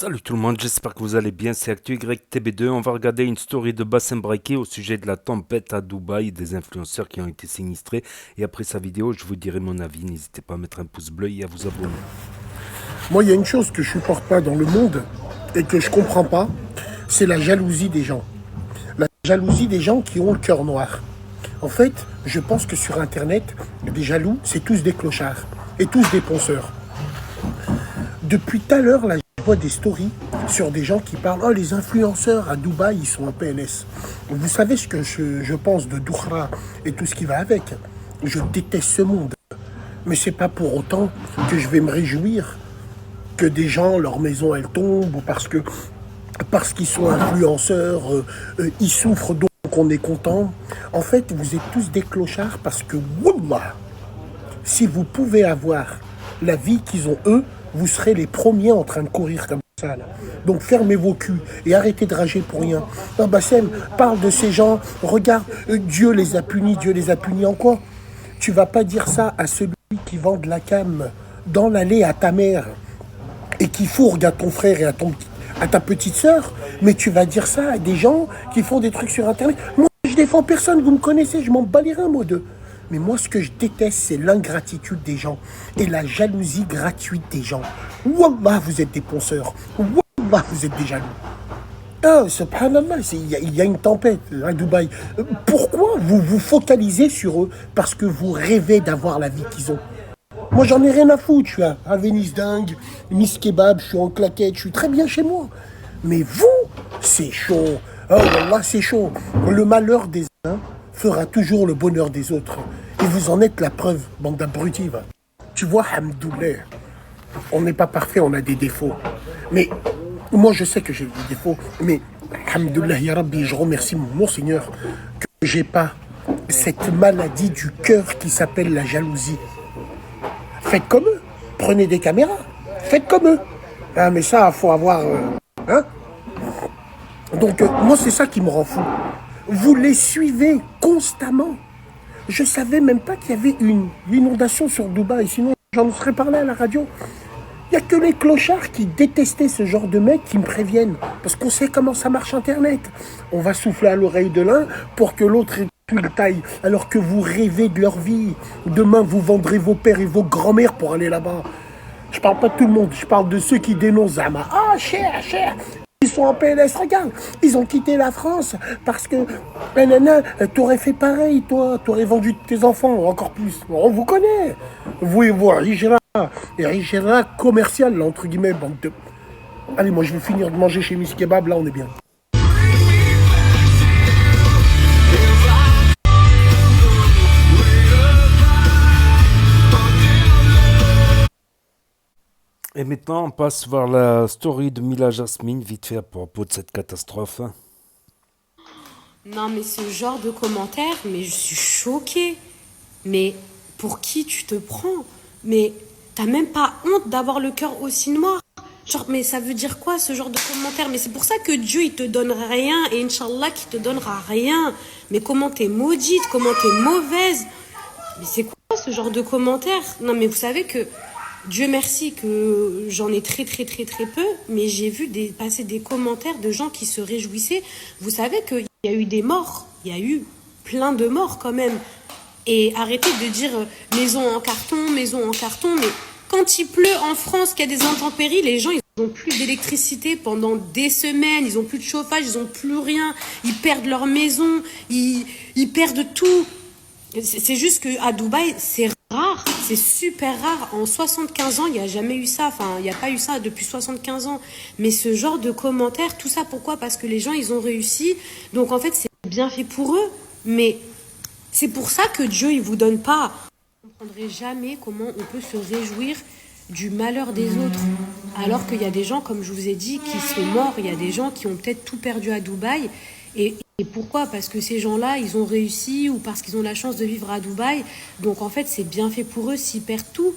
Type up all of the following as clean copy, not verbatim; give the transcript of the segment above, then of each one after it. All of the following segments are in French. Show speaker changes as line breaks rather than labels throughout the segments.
Salut tout le monde, j'espère que vous allez bien, c'est ActuYTB2. On va regarder une story de Bassem Braké au sujet de la tempête à Dubaï, des influenceurs qui ont été sinistrés. Et après sa vidéo, je vous dirai mon avis. N'hésitez pas à mettre un pouce bleu et à vous abonner.
Moi, il y a une chose que je supporte pas dans le monde et que je comprends pas, c'est la jalousie des gens. La jalousie des gens qui ont le cœur noir. En fait, je pense que sur Internet, les jaloux, c'est tous des clochards et tous des ponceurs. Depuis tout à l'heure, là, je vois des stories sur des gens qui parlent « Oh, les influenceurs à Dubaï, ils sont en PLS ». Vous savez ce que je pense de Doukhra et tout ce qui va avec. Je déteste ce monde. Mais c'est pas pour autant que je vais me réjouir que des gens, leur maison, elle tombe, ou parce qu'ils sont influenceurs, ils souffrent, donc on est content. En fait, vous êtes tous des clochards parce que, wallah, si vous pouvez avoir la vie qu'ils ont eux, vous serez les premiers en train de courir comme ça, là. Donc fermez vos culs et arrêtez de rager pour rien. Non, Bassem, parle de ces gens, regarde, Dieu les a punis en quoi? Tu vas pas dire ça à celui qui vend de la cam dans l'allée à ta mère et qui fourgue à ton frère et à ta petite sœur, mais tu vas dire ça à des gens qui font des trucs sur Internet. Moi, je défends personne, vous me connaissez, je m'en bats les reins, moi, d'eux. Mais moi, ce que je déteste, c'est l'ingratitude des gens et la jalousie gratuite des gens. Wallah, vous êtes des ponceurs. Wallah, vous êtes des jaloux. Ah, subhanallah, il y a une tempête à Dubaï. Pourquoi vous vous focalisez sur eux? Parce que vous rêvez d'avoir la vie qu'ils ont. Moi, j'en ai rien à foutre. Je suis à Venise dingue, Miss Kebab, je suis en claquette, je suis très bien chez moi. Mais vous, c'est chaud. Oh là, c'est chaud. Le malheur des uns fera toujours le bonheur des autres. Et vous en êtes la preuve, bande d'abrutis. Tu vois, hamdoulilah, on n'est pas parfait, on a des défauts. Mais moi, je sais que j'ai des défauts. Mais, hamdoulilah, ya Rabbi, je remercie mon Seigneur que j'ai pas cette maladie du cœur qui s'appelle la jalousie. Faites comme eux. Prenez des caméras. Faites comme eux. Ah, mais ça, faut avoir... hein? Donc, moi, c'est ça qui me rend fou. Vous les suivez constamment. Je savais même pas qu'il y avait une inondation sur Dubaï. Sinon, j'en serais parlé à la radio. Il n'y a que les clochards qui détestaient ce genre de mecs qui me préviennent. Parce qu'on sait comment ça marche Internet. On va souffler à l'oreille de l'un pour que l'autre le taille, alors que vous rêvez de leur vie. Demain, vous vendrez vos pères et vos grands-mères pour aller là-bas. Je parle pas de tout le monde, je parle de ceux qui dénoncent Zama. Ah, cher. Ils sont en PLS, regarde. Ils ont quitté la France parce que, t'aurais fait pareil, toi. T'aurais vendu tes enfants, encore plus. On vous connaît. Vous et vous, Rigera commercial, là, entre guillemets. Bande de... Allez, moi, je vais finir de manger chez Miss Kebab, là, on est bien.
Et maintenant, on passe vers la story de Mila Jasmine, vite fait à propos de cette catastrophe.
Non, mais ce genre de commentaires, mais je suis choquée. Mais pour qui tu te prends? Mais t'as même pas honte d'avoir le cœur aussi noir? Genre, mais ça veut dire quoi ce genre de commentaires? Mais c'est pour ça que Dieu, il te donne rien et Inch'Allah, qu'il te donnera rien. Mais comment t'es maudite, comment t'es mauvaise? Mais c'est quoi ce genre de commentaires? Non, mais vous savez que Dieu merci que j'en ai très peu, mais j'ai vu passer des commentaires de gens qui se réjouissaient. Vous savez qu'il y a eu des morts, il y a eu plein de morts quand même. Et arrêtez de dire maison en carton, mais quand il pleut en France, qu'il y a des intempéries, les gens ils n'ont plus d'électricité pendant des semaines, ils n'ont plus de chauffage, ils n'ont plus rien, ils perdent leur maison, ils perdent tout. C'est juste qu'à Dubaï, c'est rare, c'est super rare. En 75 ans, il n'y a jamais eu ça. Enfin, il n'y a pas eu ça depuis 75 ans. Mais ce genre de commentaires, tout ça, pourquoi? Parce que les gens, ils ont réussi. Donc, en fait, c'est bien fait pour eux. Mais c'est pour ça que Dieu, il vous donne pas. Vous ne comprendrez jamais comment on peut se réjouir du malheur des autres. Alors qu'il y a des gens, comme je vous ai dit, qui sont morts. Il y a des gens qui ont peut-être tout perdu à Dubaï. Et pourquoi? Parce que ces gens-là, ils ont réussi ou parce qu'ils ont la chance de vivre à Dubaï. Donc, en fait, c'est bien fait pour eux s'ils perdent tout.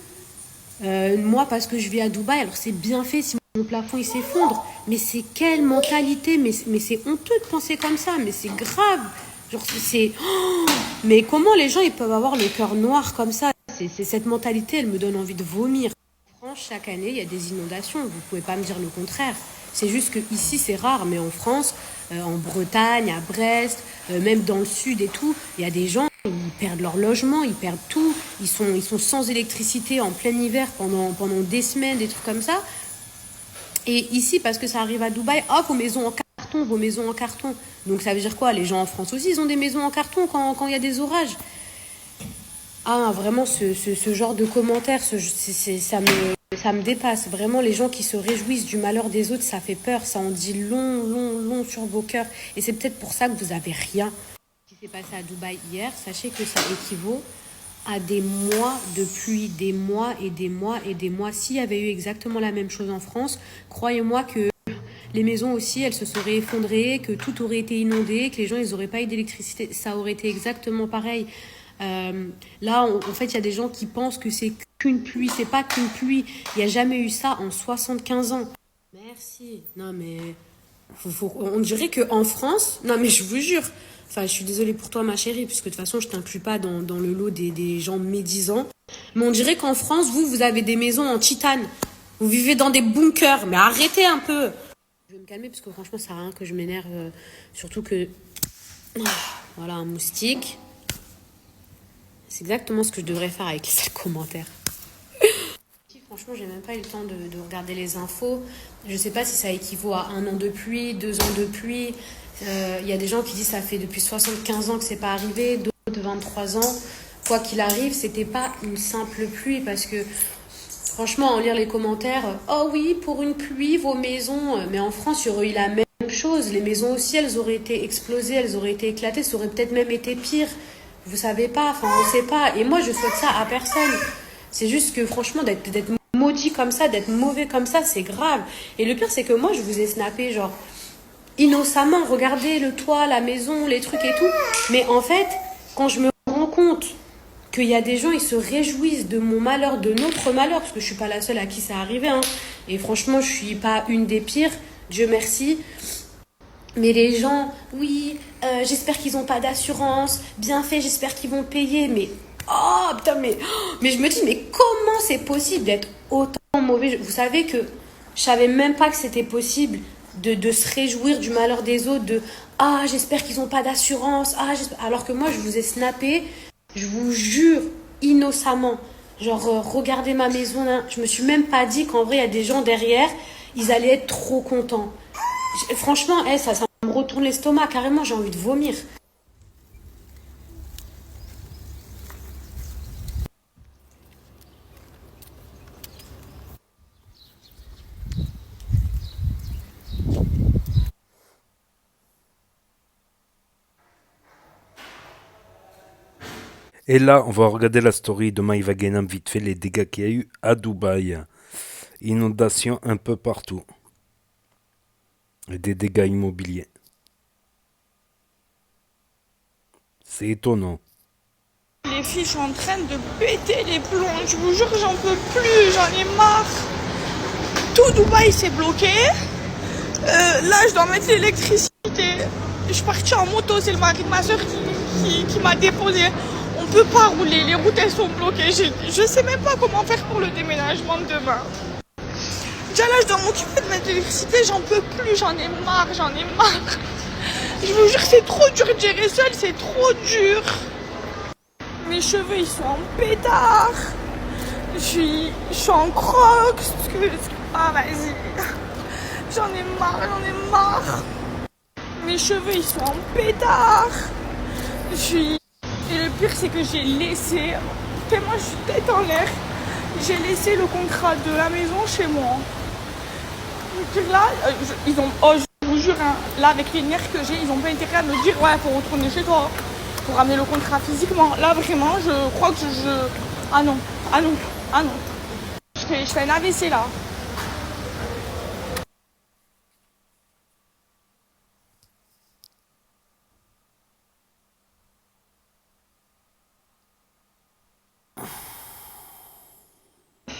Moi, parce que je vis à Dubaï, alors c'est bien fait si mon plafond, il s'effondre. Mais c'est quelle mentalité? Mais c'est honteux de penser comme ça. Mais c'est grave. Genre, c'est... Oh, mais comment les gens, ils peuvent avoir le cœur noir comme ça? Cette mentalité, elle me donne envie de vomir. Chaque année, il y a des inondations. Vous pouvez pas me dire le contraire. C'est juste que ici c'est rare, mais en France, en Bretagne, à Brest, même dans le sud et tout, il y a des gens, ils perdent leur logement, ils perdent tout. Ils sont sans électricité en plein hiver pendant des semaines, des trucs comme ça. Et ici, parce que ça arrive à Dubaï, oh, vos maisons en carton, vos maisons en carton. Donc ça veut dire quoi? Les gens en France aussi, ils ont des maisons en carton quand il y a des orages. Ah, vraiment, ce genre de commentaires, ça me dépasse. Vraiment, les gens qui se réjouissent du malheur des autres, ça fait peur. Ça en dit long, long, long sur vos cœurs. Et c'est peut-être pour ça que vous avez rien. Ce qui s'est passé à Dubaï hier, sachez que ça équivaut à des mois de pluie, des mois et des mois et des mois. S'il y avait eu exactement la même chose en France, croyez-moi que les maisons aussi, elles se seraient effondrées, que tout aurait été inondé, que les gens, ils n'auraient pas eu d'électricité. Ça aurait été exactement pareil. Là, en fait, il y a des gens qui pensent que c'est qu'une pluie. C'est pas qu'une pluie. Il n'y a jamais eu ça en 75 ans. Merci. Non, mais on dirait qu'en France... Non, mais je vous jure... Enfin, je suis désolée pour toi, ma chérie, puisque de toute façon, je t'inclus pas dans le lot des gens médisants. Mais on dirait qu'en France, vous avez des maisons en titane. Vous vivez dans des bunkers. Mais arrêtez un peu. Je vais me calmer, parce que franchement, ça sert à rien que je m'énerve. Surtout que... Voilà, un moustique. C'est exactement ce que je devrais faire avec les sales commentaires. Franchement, j'ai même pas eu le temps de regarder les infos. Je sais pas si ça équivaut à 1 an de pluie, 2 ans de pluie. Y a des gens qui disent que ça fait depuis 75 ans que c'est pas arrivé, d'autres 23 ans. Quoi qu'il arrive, c'était pas une simple pluie parce que franchement, en lire les commentaires, oh oui, pour une pluie, vos maisons. Mais en France, il y aurait eu la même chose. Les maisons aussi, elles auraient été explosées, elles auraient été éclatées, ça aurait peut-être même été pire. Vous savez pas, enfin on sait pas. Et moi je souhaite ça à personne. C'est juste que franchement d'être maudit comme ça, d'être mauvais comme ça, c'est grave. Et le pire c'est que moi je vous ai snappé genre innocemment, regardez le toit, la maison, les trucs et tout. Mais en fait, quand je me rends compte qu'il y a des gens, ils se réjouissent de mon malheur, de notre malheur, parce que je suis pas la seule à qui ça arrivé, hein. Et franchement je suis pas une des pires, Dieu merci. Mais les gens, oui, j'espère qu'ils n'ont pas d'assurance, bien fait, j'espère qu'ils vont payer. Mais, oh putain, mais je me dis, mais comment c'est possible d'être autant mauvais? Vous savez que je savais même pas que c'était possible de se réjouir du malheur des autres, ah, j'espère qu'ils n'ont pas d'assurance, alors que moi, je vous ai snappé, je vous jure, innocemment. Genre, regardez ma maison, là. Je me suis même pas dit qu'en vrai, il y a des gens derrière, ils allaient être trop contents. Franchement, ça me retourne l'estomac, carrément, j'ai envie de vomir.
Et là, on va regarder la story de Maïva Guénam vite fait, les dégâts qu'il y a eu à Dubaï. Inondations un peu partout. Et des dégâts immobiliers. C'est étonnant.
Les filles, je suis en train de péter les plombs. Je vous jure que j'en peux plus, j'en ai marre. Tout Dubaï s'est bloqué. Là, je dois mettre l'électricité. Je suis partie en moto, c'est le mari de ma soeur qui m'a déposé. On peut pas rouler, les routes elles sont bloquées. Je sais même pas comment faire pour le déménagement de demain. Déjà là, je dois m'occuper de mettre l'électricité, j'en peux plus, j'en ai marre. Je vous jure, c'est trop dur de gérer seul, c'est trop dur. Mes cheveux, ils sont en pétard. Je suis en crocs. Ah, vas-y. J'en ai marre. Mes cheveux, ils sont en pétard. Et le pire, c'est que j'ai laissé, tellement je suis tête en l'air, j'ai laissé le contrat de la maison chez moi. Donc là, je vous jure, hein, là, avec les nerfs que j'ai, ils n'ont pas intérêt à me dire, ouais, faut retourner chez toi pour ramener le contrat physiquement. Là, vraiment, je crois que Ah non. Je fais un AVC, là.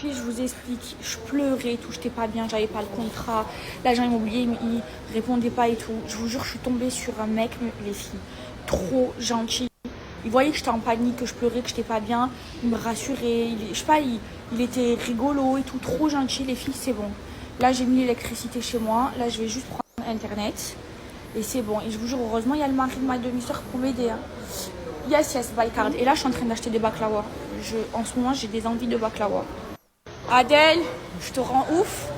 Je vous explique, je pleurais, tout, j'étais pas bien, j'avais pas le contrat, l'agent immobilier il répondait pas et tout. Je vous jure, je suis tombée sur un mec, les filles, trop gentil. Il voyait que j'étais en panique, que je pleurais, que j'étais pas bien. Il me rassurait. Je sais pas, il était rigolo et tout, trop gentil. Les filles, c'est bon. Là, j'ai mis l'électricité chez moi. Là, je vais juste prendre Internet. Et c'est bon. Et je vous jure, heureusement, il y a le mari de ma demi-sœur pour m'aider. Hein. Yes, by card. Et là, je suis en train d'acheter des baklawa. En ce moment, j'ai des envies de baklawa. Adèle, je te rends ouf.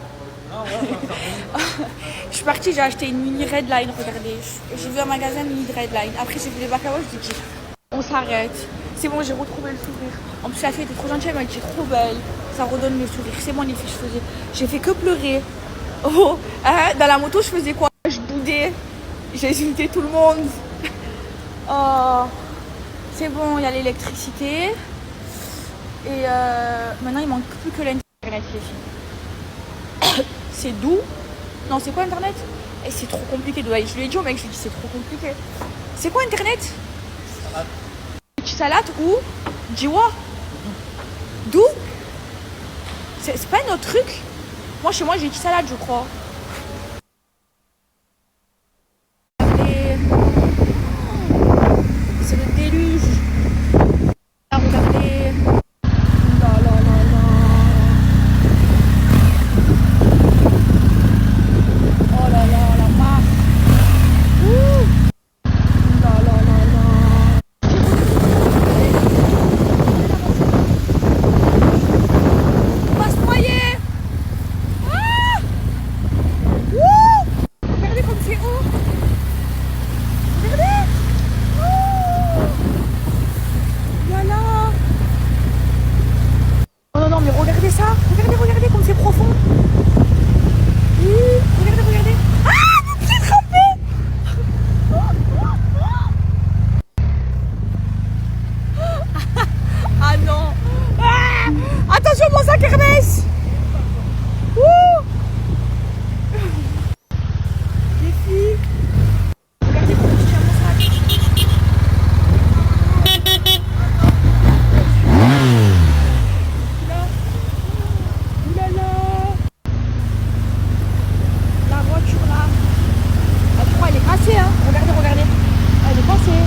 Je suis partie, j'ai acheté une mini Redline, regardez. J'ai vu un magasin mini Redline. Après, j'ai vu les baklawa, je dis, on s'arrête. C'est bon, j'ai retrouvé le sourire. En plus, la fille était trop gentille, elle m'a dit, trop belle. Ça redonne le sourire. C'est bon, les filles, j'ai fait que pleurer. Oh, hein, dans la moto, je faisais quoi? Je boudais. J'ai insulté tout le monde. Oh, c'est bon, il y a l'électricité. Et maintenant, il manque plus que l'internet, les filles. C'est doux. Non, c'est quoi Internet? Et c'est trop compliqué. Je lui ai dit au mec, je lui ai dit, c'est trop compliqué. C'est quoi Internet? Salade ou Jiwa? D'où? C'est pas notre truc? Moi, chez moi, j'ai dit salade, je crois. C'est le déluge. Ah, regardez. La la la la. Oh là là, la marque. Ouh. La la la la. On va se noyer. Ah. Ouh. Regardez comme c'est haut. Regardez. Voilà. Oh non, non, mais regardez ça. Regardez comme c'est profond. Oui, regardez. Ah, mon pied est trempé. Ah non. Ah, attention, mon sac Hermès. Ouh. Les filles. Regardez comment je tiens mon sac. Oulala. La voiture là. Je crois elle est cassée, hein. Regardez. Elle est cassée.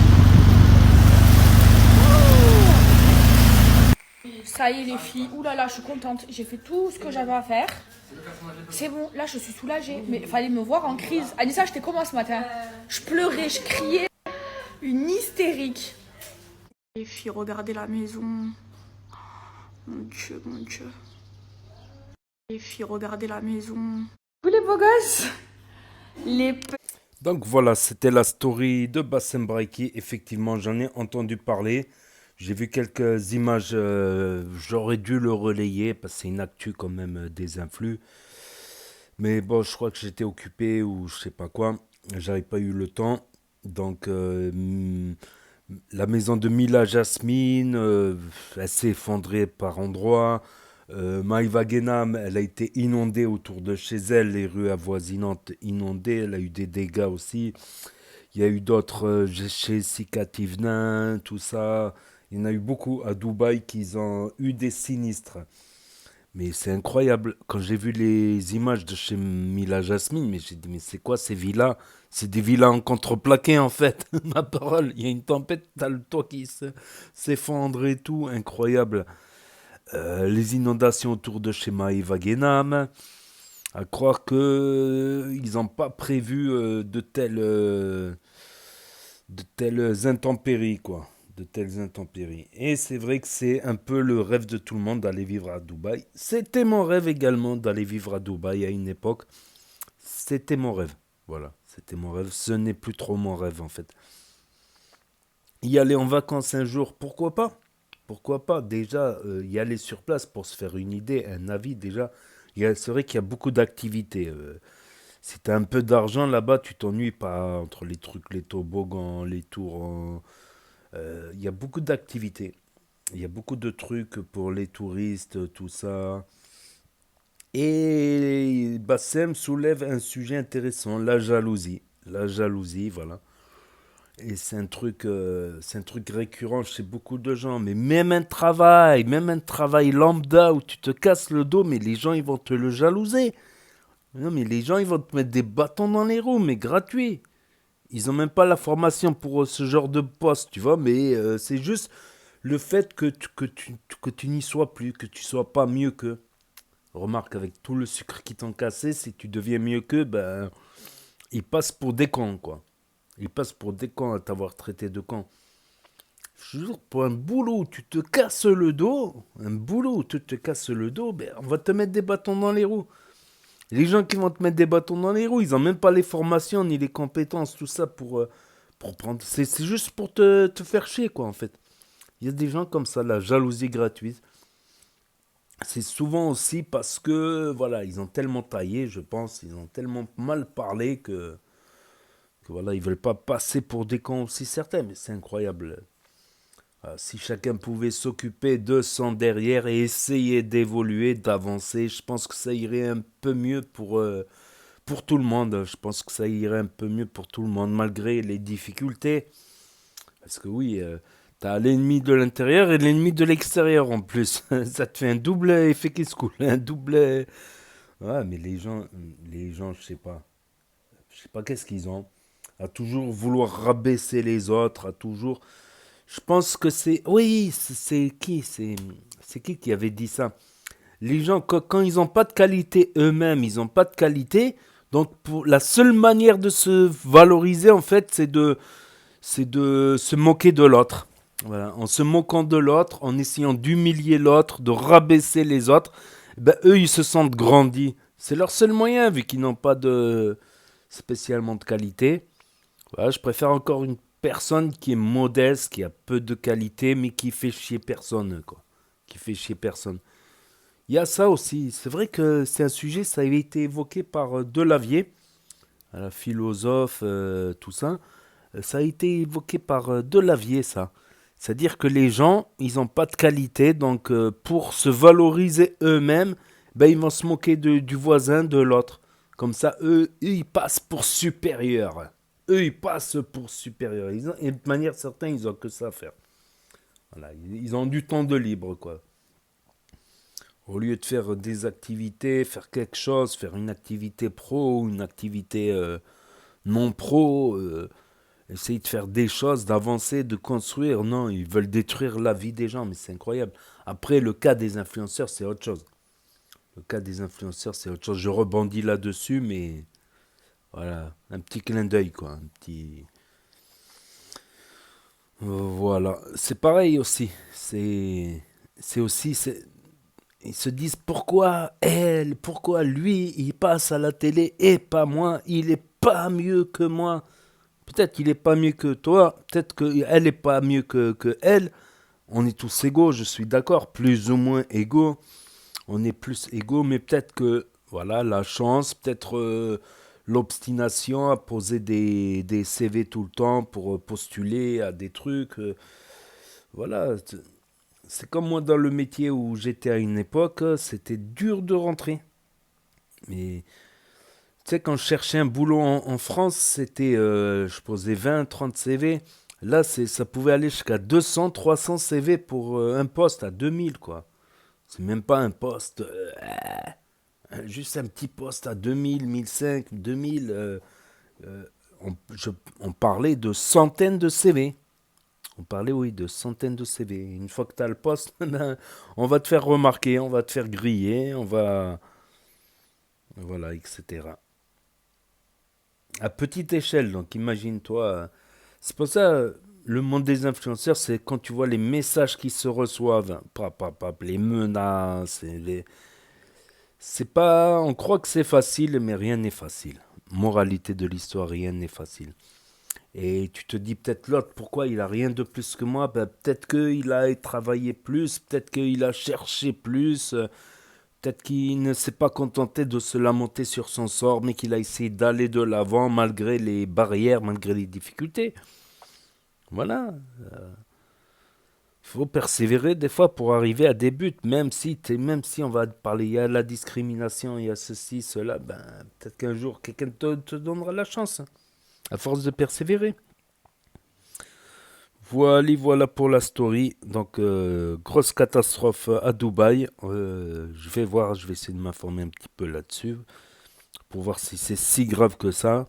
Ça y est les filles, oulala, je suis contente. J'ai fait tout ce que j'avais à faire. C'est bon, là je suis soulagée. Mais il fallait me voir en crise. Anissa, j'étais comment ce matin? Je pleurais, je criais. Une hystérique. Les filles, regardez la maison. Mon Dieu. Les filles, regardez la maison. Vous les beaux gosses?
Donc voilà, c'était la story de Bassem Braiki. Effectivement, j'en ai entendu parler. J'ai vu quelques images, j'aurais dû le relayer parce que c'est une actu quand même des influx. Mais bon, je crois que j'étais occupé ou je sais pas quoi. J'avais pas eu le temps. Donc la maison de Mila Jasmine, elle s'est effondrée par endroits. Maïva Genam, elle a été inondée autour de chez elle, les rues avoisinantes inondées. Elle a eu des dégâts aussi. Il y a eu d'autres chez Sikativnin, tout ça. Il y en a eu beaucoup à Dubaï qui ont eu des sinistres. Mais c'est incroyable. Quand j'ai vu les images de chez Mila Jasmine, mais j'ai dit, mais c'est quoi ces villas? C'est des villas en contreplaqué en fait. Ma parole, il y a une tempête, t'as le toit qui s'effondre et tout. Incroyable. Les inondations autour de chez Maïva Genam. À croire que ils n'ont pas prévu de telles intempéries, quoi. De telles intempéries. Et c'est vrai que c'est un peu le rêve de tout le monde d'aller vivre à Dubaï. C'était mon rêve également d'aller vivre à Dubaï à une époque. C'était mon rêve. Voilà, c'était mon rêve. Ce n'est plus trop mon rêve en fait. Y aller en vacances un jour, pourquoi pas? Pourquoi pas? Déjà, y aller sur place pour se faire une idée, un avis déjà. C'est vrai qu'il y a beaucoup d'activités. Si tu as un peu d'argent là-bas, tu t'ennuies pas entre les trucs, les toboggans, les tours. Il y a beaucoup d'activités. Il y a beaucoup de trucs pour les touristes, tout ça. Et Bassem soulève un sujet intéressant, la jalousie. La jalousie, voilà. Et c'est un truc récurrent chez beaucoup de gens. Mais même un travail lambda où tu te casses le dos, mais les gens ils vont te le jalouser. Non, mais les gens ils vont te mettre des bâtons dans les roues, mais gratuit. Ils ont même pas la formation pour ce genre de poste, tu vois, mais c'est juste le fait que tu n'y sois plus, que tu sois pas mieux qu'eux. Remarque, avec tout le sucre qui t'ont cassé, si tu deviens mieux qu'eux, ben, ils passent pour des cons, quoi. Ils passent pour des cons à t'avoir traité de con. Je te jure, pour un boulot où tu te casses le dos, un boulot où tu te casses le dos, ben, on va te mettre des bâtons dans les roues. Les gens qui vont te mettre des bâtons dans les roues, ils n'ont même pas les formations ni les compétences, tout ça pour prendre. C'est juste pour te faire chier, quoi, en fait. Il y a des gens comme ça, la jalousie gratuite. C'est souvent aussi parce que, voilà, ils ont tellement taillé, je pense, ils ont tellement mal parlé que voilà, ils veulent pas passer pour des cons aussi certains, mais c'est incroyable. Si chacun pouvait s'occuper de son derrière et essayer d'évoluer, d'avancer, je pense que ça irait un peu mieux pour tout le monde. Je pense que ça irait un peu mieux pour tout le monde, malgré les difficultés. Parce que oui, t'as l'ennemi de l'intérieur et l'ennemi de l'extérieur en plus. Ça te fait un double effet qui se coule, un double... Ouais, mais les gens, je sais pas. Je sais pas qu'est-ce qu'ils ont. À toujours vouloir rabaisser les autres, à toujours... Je pense que c'est... Oui, c'est qui? C'est qui avait dit ça? Les gens, quand ils n'ont pas de qualité eux-mêmes, ils n'ont pas de qualité. Donc, pour la seule manière de se valoriser, en fait, c'est de se moquer de l'autre. Voilà. En se moquant de l'autre, en essayant d'humilier l'autre, de rabaisser les autres, ben, eux, ils se sentent grandis. C'est leur seul moyen, vu qu'ils n'ont pas de spécialement de qualité. Voilà, je préfère encore une personne qui est modeste, qui a peu de qualité, mais qui fait chier personne, quoi. Qui fait chier personne. Il y a ça aussi. C'est vrai que c'est un sujet, ça avait été évoqué par Delavier, un philosophe, tout ça. Ça a été évoqué par Delavier, ça. C'est-à-dire que les gens, ils n'ont pas de qualité, donc pour se valoriser eux-mêmes, ben, ils vont se moquer du voisin, de l'autre. Comme ça, eux, ils passent pour supérieurs. Eux, ils passent pour supérieurs. Et de manière certaine, ils n'ont que ça à faire. Voilà, ils ont du temps de libre, quoi. Au lieu de faire des activités, faire quelque chose, faire une activité pro, une activité non pro, essayer de faire des choses, d'avancer, de construire. Non, ils veulent détruire la vie des gens, mais c'est incroyable. Après, le cas des influenceurs, c'est autre chose. Le cas des influenceurs, c'est autre chose. Je rebondis là-dessus, mais voilà, un petit clin d'œil, quoi. Un petit... Voilà, c'est pareil aussi. C'est aussi... Ils se disent pourquoi elle, pourquoi lui, il passe à la télé et pas moi, il est pas mieux que moi. Peut-être qu'il est pas mieux que toi, peut-être qu'elle est pas mieux que elle. On est tous égaux, je suis d'accord, plus ou moins égaux. On est plus égaux, mais peut-être que, voilà, la chance, peut-être l'obstination à poser des CV tout le temps pour postuler à des trucs. Voilà, c'est comme moi dans le métier où j'étais à une époque, c'était dur de rentrer. Mais tu sais, quand je cherchais un boulot en France, c'était, je posais 20, 30 CV. Là, ça pouvait aller jusqu'à 200, 300 CV pour un poste à 2000, quoi. C'est même pas un poste, juste un petit poste à 2000, 1005, 2000. On parlait de centaines de CV. On parlait, oui, de centaines de CV. Une fois que tu as le poste, ben, on va te faire remarquer, on va te faire griller, on va... Voilà, etc. À petite échelle, donc imagine-toi. C'est pour ça, le monde des influenceurs, c'est quand tu vois les messages qui se reçoivent, les menaces, c'est pas... On croit que c'est facile, mais rien n'est facile. Moralité de l'histoire, rien n'est facile. Et tu te dis peut-être l'autre, pourquoi il a rien de plus que moi? Ben, peut-être qu'il a travaillé plus, peut-être qu'il a cherché plus, peut-être qu'il ne s'est pas contenté de se lamenter sur son sort, mais qu'il a essayé d'aller de l'avant malgré les barrières, malgré les difficultés. Voilà. Il faut persévérer des fois pour arriver à des buts, même si on va parler, il y a la discrimination, il y a ceci, cela, ben, peut-être qu'un jour quelqu'un te donnera la chance, à force de persévérer. Voilà pour la story. Donc, grosse catastrophe à Dubaï. Je vais essayer de m'informer un petit peu là-dessus pour voir si c'est si grave que ça.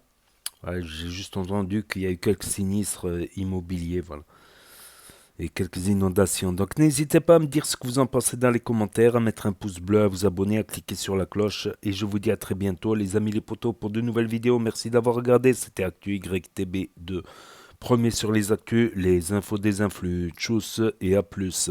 Ouais, j'ai juste entendu qu'il y a eu quelques sinistres immobiliers, voilà. Et quelques inondations. Donc n'hésitez pas à me dire ce que vous en pensez dans les commentaires, à mettre un pouce bleu, à vous abonner, à cliquer sur la cloche. Et je vous dis à très bientôt les amis les potos pour de nouvelles vidéos. Merci d'avoir regardé, c'était Actu YTB2. Premier sur les actus, les infos des influx. Tchuss et à plus.